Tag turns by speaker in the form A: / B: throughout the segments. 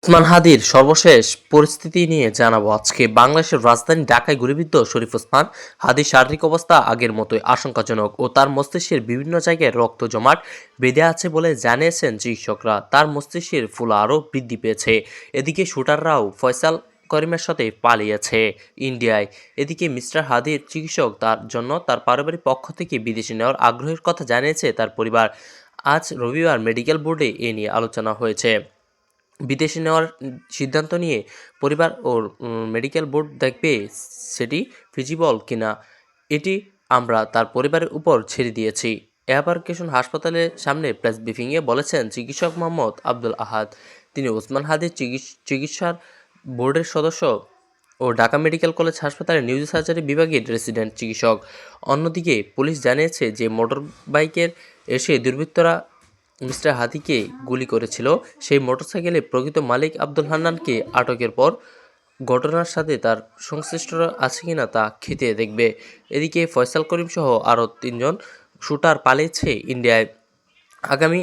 A: ওসমান হাদির সর্বশেষ পরিস্থিতি নিয়ে জানাবো আজকে। বাংলাদেশের রাজধানী ঢাকায় গুলিবিদ্ধ শরীফ ওসমান হাদির শারীরিক অবস্থা আগের মতোই আশঙ্কাজনক ও তার মস্তিষ্কের বিভিন্ন জায়গায় রক্ত জমাট বেঁধে আছে বলে জানিয়েছেন চিকিৎসকরা। তার মস্তিষ্কের ফুলা আরও বৃদ্ধি পেয়েছে। এদিকে শুটাররাও ফয়সাল করিমের সাথে পালিয়েছে ইন্ডিয়ায়। এদিকে মিস্টার হাদির চিকিৎসক তার জন্য তার পারিবারিক পক্ষ থেকে বিদেশে নেওয়ার আগ্রহের কথা জানিয়েছে তার পরিবার। আজ রবিবার মেডিকেল বোর্ডে এ নিয়ে আলোচনা হয়েছে। বিদেশে নেওয়ার সিদ্ধান্ত নিয়ে পরিবার ও মেডিকেল বোর্ড দেখবে সেটি ফিজিবল কিনা, এটি আমরা তার পরিবারের উপর ছেড়ে দিয়েছি। এবারকেশন হাসপাতালের সামনে প্রেস ব্রিফিংয়ে বলেছেন চিকিৎসক মোহাম্মদ আব্দুল আহাদ। তিনি ওসমান হাদির চিকিৎসার বোর্ডের সদস্য ও ঢাকা মেডিকেল কলেজ হাসপাতালের নিউরো সার্জারি বিভাগের রেসিডেন্ট চিকিৎসক। অন্যদিকে পুলিশ জানিয়েছে যে মোটর বাইকের এসে দুর্বৃত্তরা মিস্টার হাদিকে গুলি করেছিল, সেই মোটরসাইকেলে প্রকৃত মালিক আব্দুল হান্নানকে আটকের পর ঘটনার সাথে তার সংশ্লিষ্টরা আছে কিনা তা খতিয়ে দেখবে। এদিকে ফয়সাল করিম সহ আরও 3জন শুটার পালিয়েছে ইন্ডিয়ায়। আগামী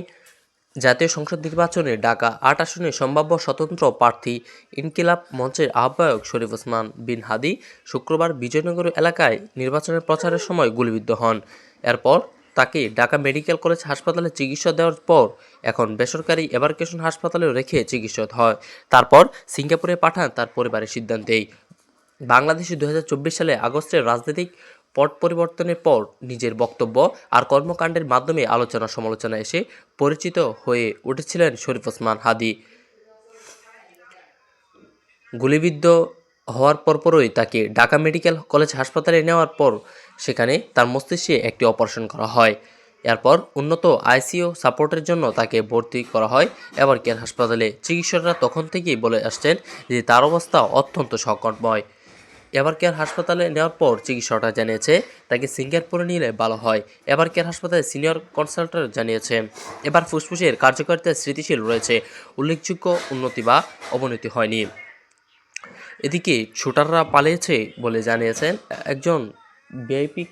A: জাতীয় সংসদ নির্বাচনে ঢাকা ৮ আসনে সম্ভাব্য স্বতন্ত্র প্রার্থী ইনকিলাব মঞ্চের আহ্বায়ক শরীফ ওসমান বিন হাদি শুক্রবার বিজয়নগর এলাকায় নির্বাচনের প্রচারের সময় গুলিবিদ্ধ হন। এরপর তাকে ঢাকা মেডিকেল কলেজ হাসপাতালে চিকিৎসা দেওয়ার পর এখন বেসরকারি এবারকেশন হাসপাতালেও রেখে চিকিৎসা হয়। তারপর সিঙ্গাপুরে পাঠান তার পরিবারের সিদ্ধান্তেই। বাংলাদেশে 2024 সালে আগস্টের রাজনৈতিক পট পরিবর্তনের পর নিজের বক্তব্য আর কর্মকাণ্ডের মাধ্যমে আলোচনা সমালোচনা এসে পরিচিত হয়ে উঠেছিলেন শরীফ ওসমান হাদি। গুলিবিদ্ধ হওয়ার পরপরই তাকে ঢাকা মেডিকেল কলেজ হাসপাতালে নেওয়ার পর সেখানে তার মস্তিষ্কে একটি অপারেশন করা হয়। এরপর উন্নত আইসিইউ সাপোর্টের জন্য তাকে ভর্তি করা হয় এবার কেয়ার হাসপাতালে। চিকিৎসকরা তখন থেকেই বলে আসছেন যে তার অবস্থা অত্যন্ত সংকটময়। এবার কেয়ার হাসপাতালে নেওয়ার পর চিকিৎসকরা জানিয়েছে তাকে সিঙ্গাপুরে নিলে ভালো হয়। এবার কেয়ার হাসপাতালে সিনিয়র কনসালটেন্ট জানিয়েছে এবার ফুসফুসের কার্যকারিতা স্থিতিশীল রয়েছে, উল্লেখযোগ্য উন্নতি বা অবনতি হয়নি। এদিকে শুটাররা পালিয়েছে বলে জানিয়েছেন একজন ভিআইপি